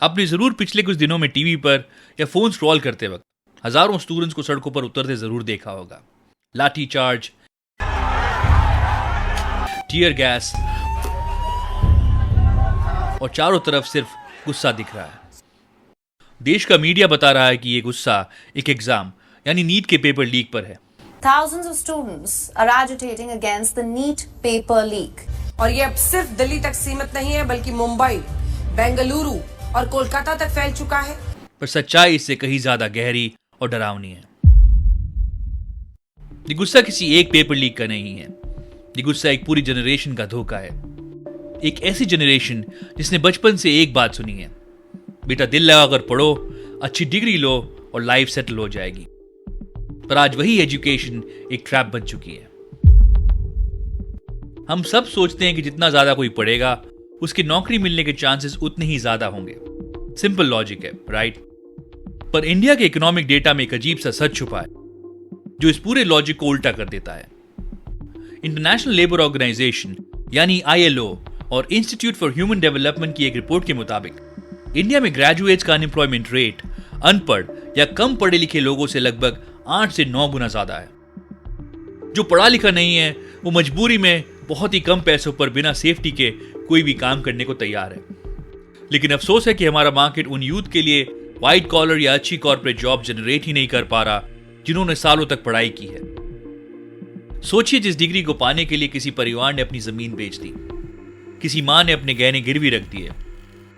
आपने जरूर पिछले कुछ दिनों में टीवी पर या फोन स्क्रॉल करते वक्त हजारों स्टूडेंट्स को सड़कों पर उतरते जरूर देखा होगा। लाठी चार्ज, टीयर गैस और चारों तरफ सिर्फ गुस्सा दिख रहा है। देश का मीडिया बता रहा है कि ये गुस्सा एक एग्जाम यानी नीट के पेपर लीक पर है। Thousands of students are agitating against the NEET paper leak. और ये अब सिर्फ दिल्ली तक सीमित नहीं है बल्कि मुंबई, बेंगलुरु और कोलकाता तक फैल चुका है। पर सच्चाई इससे कहीं ज्यादा गहरी और डरावनी है। ये गुस्सा किसी एक पेपर लीक का नहीं है। ये गुस्सा एक पूरी जनरेशन का धोखा है। एक ऐसी जनरेशन जिसने बचपन से एक बात सुनी है, बेटा दिल लगाकर पढ़ो, अच्छी डिग्री लो और लाइफ सेटल हो जाएगी। पर आज वही एजुकेशन एक ट्रैप बन चुकी है। हम सब सोचते हैं कि जितना ज्यादा कोई पढ़ेगा उसकी नौकरी मिलने के चांसेस उतने ही ज्यादा होंगे। सिंपल लॉजिक है, राइट? पर इंडिया के इकोनॉमिक डेटा में एक अजीब सा सच छुपा है जो इस पूरे लॉजिक को उल्टा कर देता है। इंटरनेशनल लेबर ऑर्गेनाइजेशन यानी ILO और इंस्टीट्यूट फॉर ह्यूमन डेवलपमेंट की एक रिपोर्ट के मुताबिक इंडिया में ग्रेजुएट्स का अनएम्प्लॉयमेंट रेट अनपढ़ या कम पढ़े लिखे लोगों से लगभग 8 से 9 गुना ज्यादा है। जो पढ़ा लिखा नहीं है वो मजबूरी में बहुत ही कम पैसों पर बिना सेफ्टी के कोई भी काम करने को तैयार है। लेकिन अफसोस है कि हमारा मार्केट उन यूथ के लिए व्हाइट कॉलर या अच्छी कॉर्पोरेट जॉब जनरेट ही नहीं कर पा रहा जिन्होंने सालों तक पढ़ाई की है। सोचिए, जिस डिग्री को पाने के लिए किसी परिवार ने अपनी जमीन बेच दी, किसी मां ने अपने गहने गिरवी रख दिए,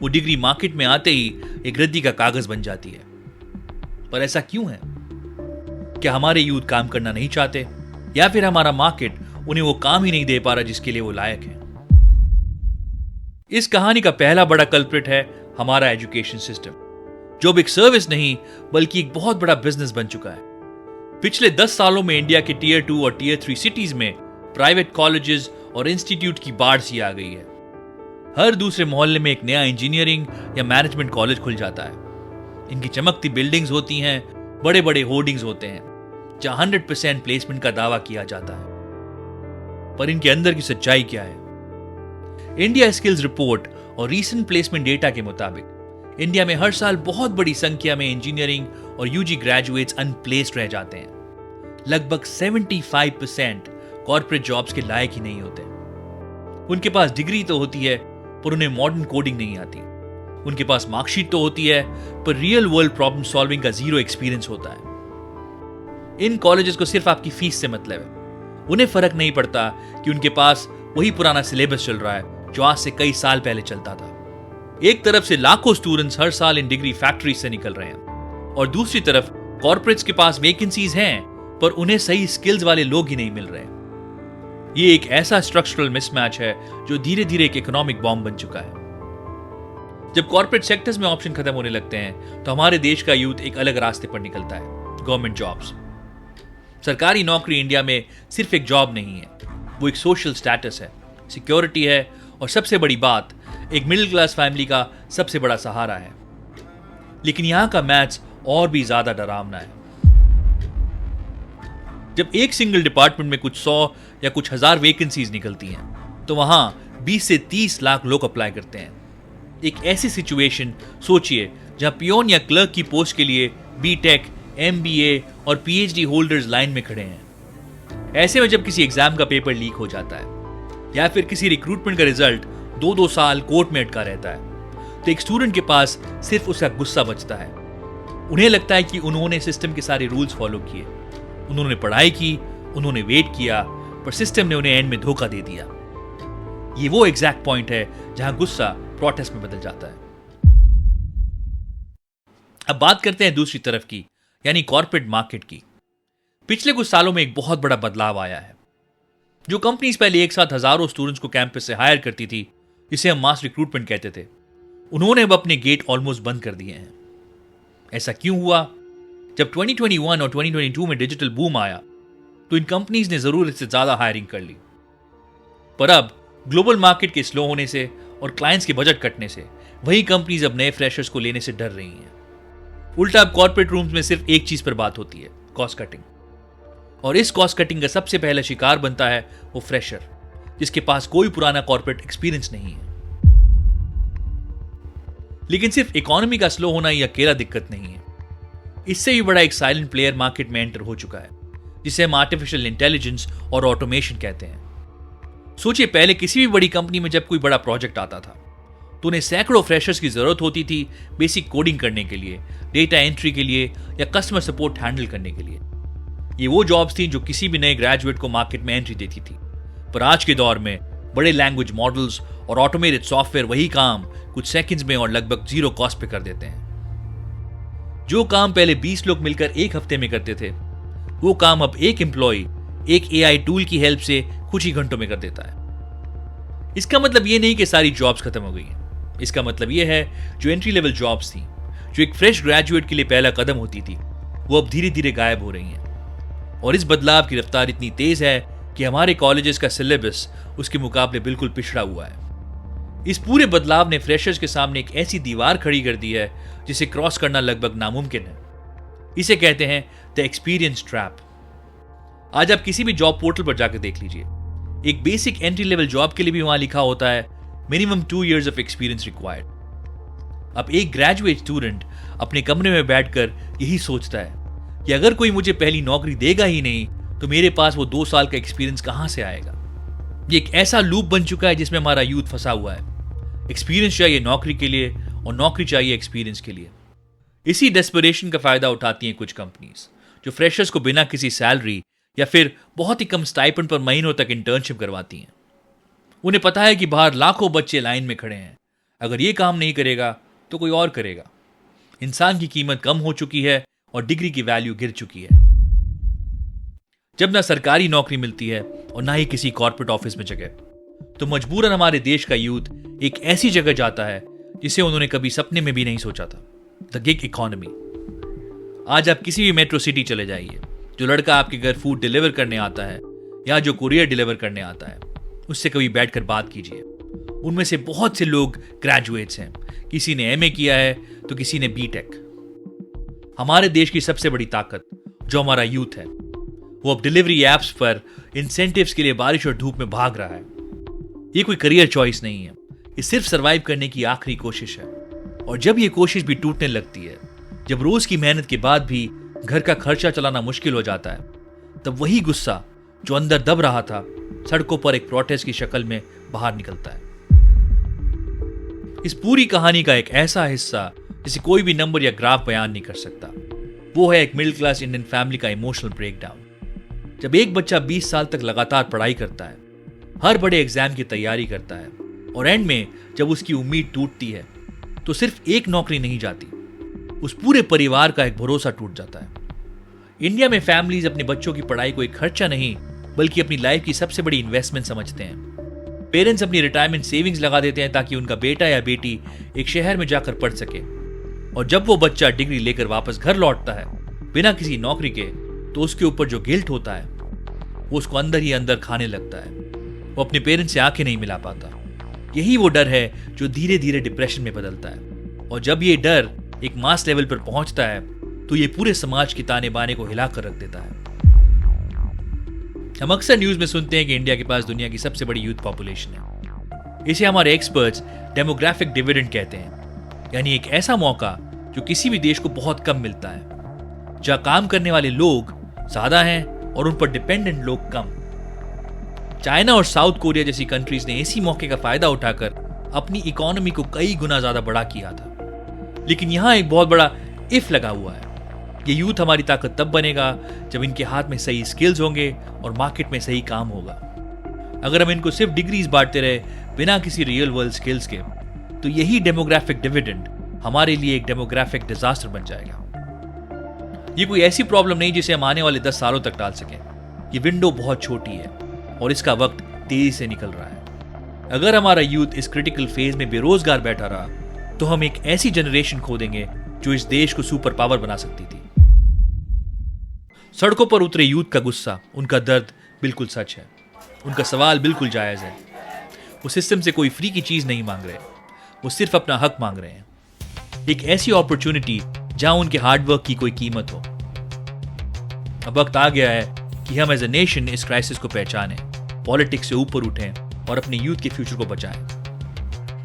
वो डिग्री मार्केट में आते ही एक रद्दी का कागज बन जाती है। पर ऐसा क्यों है? क्या हमारे यूथ काम करना नहीं चाहते या फिर हमारा मार्केट उन्हें वो काम ही नहीं दे पा रहा जिसके लिए वो लायक है? इस कहानी का पहला बड़ा कल्प्रिट है हमारा एजुकेशन सिस्टम, जो अब एक सर्विस नहीं बल्कि एक बहुत बड़ा बिजनेस बन चुका है। पिछले 10 सालों में इंडिया के टियर 2 और टियर 3 सिटीज में प्राइवेट कॉलेजेस और इंस्टीट्यूट की बाढ़ सी आ गई है। हर दूसरे मोहल्ले में एक नया इंजीनियरिंग या मैनेजमेंट कॉलेज खुल जाता है। इनकी चमकती बिल्डिंग्स होती हैं, बड़े बड़े होर्डिंग्स होते हैं जहां 100% प्लेसमेंट का दावा किया जाता है। पर इनके अंदर की सच्चाई क्या है? इंडिया स्किल्स रिपोर्ट और रीसेंट प्लेसमेंट डेटा के मुताबिक इंडिया में हर साल बहुत बड़ी संख्या में इंजीनियरिंग और यूजी ग्रेजुएट्स अनप्लेस्ड रह जाते हैं। लगभग 75% कॉर्पोरेट जॉब्स के लायक ही नहीं होते। उनके पास डिग्री तो होती है पर उन्हें मॉडर्न कोडिंग नहीं आती। उनके पास मार्कशीट तो होती है पर रियल वर्ल्ड प्रॉब्लम सॉल्विंग का जीरो एक्सपीरियंस होता है। इन कॉलेजेस को सिर्फ आपकी फीस से मतलब है। उन्हें फर्क नहीं पड़ता कि उनके पास वही पुराना सिलेबस चल रहा है जो आज से कई साल पहले चलता था। एक तरफ से लाखों स्टूडेंट्स हर साल इन डिग्री फैक्ट्री से निकल रहे हैं और दूसरी तरफ कॉर्पोरेट्स के पास वैकेंसीज हैं पर उन्हें सही स्किल्स वाले लोग ही नहीं मिल रहे। ये एक ऐसा स्ट्रक्चरल मिसमैच है जो धीरे धीरे एक इकोनॉमिक बॉम्ब बन चुका है। जब कॉर्पोरेट सेक्टर्स में ऑप्शन खत्म होने लगते हैं तो हमारे देश का यूथ एक अलग रास्ते पर निकलता है, गवर्नमेंट जॉब्स। सरकारी नौकरी इंडिया में सिर्फ एक जॉब नहीं है, वो एक सोशल स्टेटस है, सिक्योरिटी है और सबसे बड़ी बात, एक मिडिल क्लास फैमिली का सबसे बड़ा सहारा है। लेकिन यहां का मैथ्स और भी ज्यादा डरावना है। जब एक सिंगल डिपार्टमेंट में कुछ 100 या कुछ 1000 वैकेंसीज निकलती हैं तो वहां 20 से 30 लाख लोग अप्लाई करते हैं। एक ऐसी सिचुएशन सोचिए जहां पियोन या क्लर्क की पोस्ट के लिए बीटेक, MBA और PhD होल्डर्स लाइन में खड़े हैं। ऐसे में जब किसी एग्जाम का पेपर लीक हो जाता है या फिर किसी रिक्रूटमेंट का रिजल्ट 2-2 साल कोर्ट में अटका रहता है तो एक स्टूडेंट के पास सिर्फ उसका गुस्सा बचता है। उन्हें लगता है कि उन्होंने सिस्टम के सारे रूल्स फॉलो किए, उन्होंने पढ़ाई की, उन्होंने वेट किया, पर सिस्टम ने उन्हें एंड में धोखा दे दिया। ये वो एग्जैक्ट पॉइंट है जहां गुस्सा प्रोटेस्ट में बदल जाता है। अब बात करते हैं दूसरी तरफ की, यानी कॉर्पोरेट मार्केट की। पिछले कुछ सालों में एक बहुत बड़ा बदलाव आया है। जो कंपनीज पहले एक साथ हजारों स्टूडेंट्स को कैंपस से हायर करती थी, जिसे हम मास रिक्रूटमेंट कहते थे, उन्होंने अब अपने गेट ऑलमोस्ट बंद कर दिए हैं। ऐसा क्यों हुआ? जब 2021 और 2022 में डिजिटल बूम आया तो इन कंपनीज ने जरूरत से ज्यादा हायरिंग कर ली। पर अब ग्लोबल मार्केट के स्लो होने से और क्लाइंट्स के बजट कटने से वही कंपनीज अब नए फ्रेशर्स को लेने से डर रही हैं। उल्टा अब कॉर्पोरेट रूम्स में सिर्फ एक चीज पर बात होती है, कॉस्ट कटिंग। और इस कॉस्ट कटिंग का सबसे पहला शिकार बनता है वो फ्रेशर, जिसके पास कोई पुराना कॉर्पोरेट एक्सपीरियंस नहीं है। लेकिन सिर्फ इकोनॉमी का स्लो होना ही अकेला दिक्कत नहीं है। इससे भी बड़ा एक साइलेंट प्लेयर मार्केट में एंटर हो चुका है, जिसे हम आर्टिफिशियल इंटेलिजेंस और ऑटोमेशन कहते हैं। सोचिए, पहले किसी भी बड़ी कंपनी में जब कोई बड़ा प्रोजेक्ट आता था तो उन्हें सैकड़ों फ्रेशर्स की जरूरत होती थी बेसिक कोडिंग करने के लिए, डेटा एंट्री के लिए या कस्टमर सपोर्ट हैंडल करने के लिए। ये वो जॉब्स थी जो किसी भी नए ग्रेजुएट को मार्केट में एंट्री देती थी। पर आज के दौर में बड़े लैंग्वेज मॉडल्स और ऑटोमेटेड सॉफ्टवेयर वही काम कुछ सेकंड्स में और लगभग जीरो कॉस्ट पे कर देते हैं। जो काम पहले 20 लोग मिलकर एक हफ्ते में करते थे, वो काम अब एक एम्प्लॉय एक एआई टूल की हेल्प से कुछ ही घंटों में कर देता है। इसका मतलब ये नहीं कि सारी जॉब्स खत्म हो गई हैं। इसका मतलब ये है जो एंट्री लेवल जॉब्स थी, जो एक फ्रेश ग्रेजुएट के लिए पहला कदम होती थी, वो अब धीरे धीरे गायब हो रही हैं। और इस बदलाव की रफ्तार इतनी तेज है कि हमारे कॉलेजेस का सिलेबस उसके मुकाबले बिल्कुल पिछड़ा हुआ है। इस पूरे बदलाव ने फ्रेशर्स के सामने एक ऐसी दीवार खड़ी कर दी है जिसे क्रॉस करना लगभग नामुमकिन है। इसे कहते हैं द एक्सपीरियंस ट्रैप। आज आप किसी भी जॉब पोर्टल पर जाकर देख लीजिए, एक बेसिक एंट्री लेवल जॉब के लिए भी वहां लिखा होता है minimum 2 years of experience required. अब एक ग्रेजुएट स्टूडेंट अपने कमरे में बैठकर यही सोचता है कि अगर कोई मुझे पहली नौकरी देगा ही नहीं तो मेरे पास वो 2 साल का एक्सपीरियंस कहां से आएगा। ये एक ऐसा लूप बन चुका है जिसमें हमारा यूथ फंसा हुआ है। एक्सपीरियंस चाहिए नौकरी के लिए और नौकरी चाहिए एक्सपीरियंस के लिए। इसी डेस्परेशन का फायदा उठाती हैं कुछ कंपनीज, जो फ्रेशर्स को बिना किसी सैलरी या फिर बहुत ही कम स्टाइपेंड पर महीनों तक इंटर्नशिप करवाती हैं। उन्हें पता है कि बाहर लाखों बच्चे लाइन में खड़े हैं, अगर ये काम नहीं करेगा तो कोई और करेगा। इंसान की कीमत कम हो चुकी है और डिग्री की वैल्यू गिर चुकी है। जब ना सरकारी नौकरी मिलती है और ना ही किसी कॉर्पोरेट ऑफिस में जगह, तो मजबूरन हमारे देश का यूथ एक ऐसी जगह जाता है जिसे उन्होंने कभी सपने में भी नहीं सोचा था, द गिग इकोनॉमी। आज आप किसी भी मेट्रो सिटी चले जाइए, जो लड़का आपके घर फूड डिलीवर करने आता है या जो कुरियर डिलीवर करने आता है, उससे कभी बैठकर बात कीजिए। उनमें से बहुत से लोग ग्रेजुएट्स हैं, किसी ने एमए किया है तो किसी ने बीटेक। हमारे देश की सबसे बड़ी ताकत जो हमारा यूथ है, वो अब डिलीवरी एप्स पर इंसेंटिव्स के लिए बारिश और धूप में भाग रहा है। ये कोई करियर चॉइस नहीं है, ये सिर्फ सरवाइव करने की आखिरी कोशिश है। और जब ये कोशिश भी टूटने लगती है, जब रोज की मेहनत के बाद भी घर का खर्चा चलाना मुश्किल हो जाता है, तब वही गुस्सा जो अंदर दब रहा था सड़कों पर एक प्रोटेस्ट की शक्ल में बाहर निकलता है। इस पूरी कहानी का एक ऐसा हिस्सा जिसे कोई भी नंबर या ग्राफ बयान नहीं कर सकता, वो है एक मिडिल क्लास इंडियन फैमिली का इमोशनल ब्रेकडाउन। जब एक बच्चा 20 साल तक लगातार पढ़ाई करता है, हर बड़े एग्जाम की तैयारी करता है और एंड में जब उसकी उम्मीद टूटती है, तो सिर्फ एक नौकरी नहीं जाती, उस पूरे परिवार का एक भरोसा टूट जाता है। इंडिया में फैमिलीज अपने बच्चों की पढ़ाई को एक खर्चा नहीं बल्कि अपनी लाइफ की सबसे बड़ी इन्वेस्टमेंट समझते हैं। पेरेंट्स अपनी रिटायरमेंट सेविंग्स लगा देते हैं ताकि उनका बेटा या बेटी एक शहर में जाकर पढ़ सके, और जब वो बच्चा डिग्री लेकर वापस घर लौटता है बिना किसी नौकरी के, तो उसके ऊपर जो गिल्ट होता है वो उसको अंदर ही अंदर खाने लगता है। वो अपने पेरेंट्स से आंखें नहीं मिला पाता। यही वो डर है जो धीरे धीरे डिप्रेशन में बदलता है, और जब ये डर एक मास लेवल पर पहुंचता है तो ये पूरे समाज की ताने बाने को हिलाकर रख देता है। हम अक्सर न्यूज में सुनते हैं कि इंडिया के पास दुनिया की सबसे बड़ी यूथ पॉपुलेशन है। इसे हमारे एक्सपर्ट्स डेमोग्राफिक डिविडेंड कहते हैं, यानी एक ऐसा मौका जो किसी भी देश को बहुत कम मिलता है, जहां काम करने वाले लोग ज्यादा हैं और उन पर डिपेंडेंट लोग कम। चाइना और साउथ कोरिया जैसी कंट्रीज ने इसी मौके का फायदा उठाकर अपनी इकोनॉमी को कई गुना ज्यादा बड़ा किया था। लेकिन यहां एक बहुत बड़ा इफ लगा हुआ है। ये यूथ हमारी ताकत तब बनेगा जब इनके हाथ में सही स्किल्स होंगे और मार्केट में सही काम होगा। अगर हम इनको सिर्फ डिग्रीज बांटते रहे बिना किसी रियल वर्ल्ड स्किल्स के, तो यही डेमोग्राफिक डिविडेंड हमारे लिए एक डेमोग्राफिक डिजास्टर बन जाएगा। ये कोई ऐसी प्रॉब्लम नहीं जिसे हम आने वाले 10 सालों तक टाल सकें। ये विंडो बहुत छोटी है और इसका वक्त तेजी से निकल रहा है। अगर हमारा यूथ इस क्रिटिकल फेज में बेरोजगार बैठा रहा, तो हम एक ऐसी जनरेशन खो देंगे जो इस देश को सुपर पावर बना सकती थी। सड़कों पर उतरे यूथ का गुस्सा, उनका दर्द बिल्कुल सच है। उनका सवाल बिल्कुल जायज है। वो सिस्टम से कोई फ्री की चीज नहीं मांग रहे, वो सिर्फ अपना हक मांग रहे हैं, एक ऐसी अपॉर्चुनिटी जहां उनके हार्डवर्क की कोई कीमत हो। अब वक्त आ गया है कि हम एज ए नेशन इस क्राइसिस को पहचानें, पॉलिटिक्स से ऊपर उठें और अपने यूथ के फ्यूचर को बचाएं।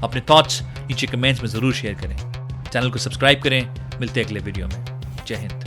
अपने थॉट्स नीचे कमेंट्स में जरूर शेयर करें। चैनल को सब्सक्राइब करें। मिलते हैं अगले वीडियो में। जय हिंद।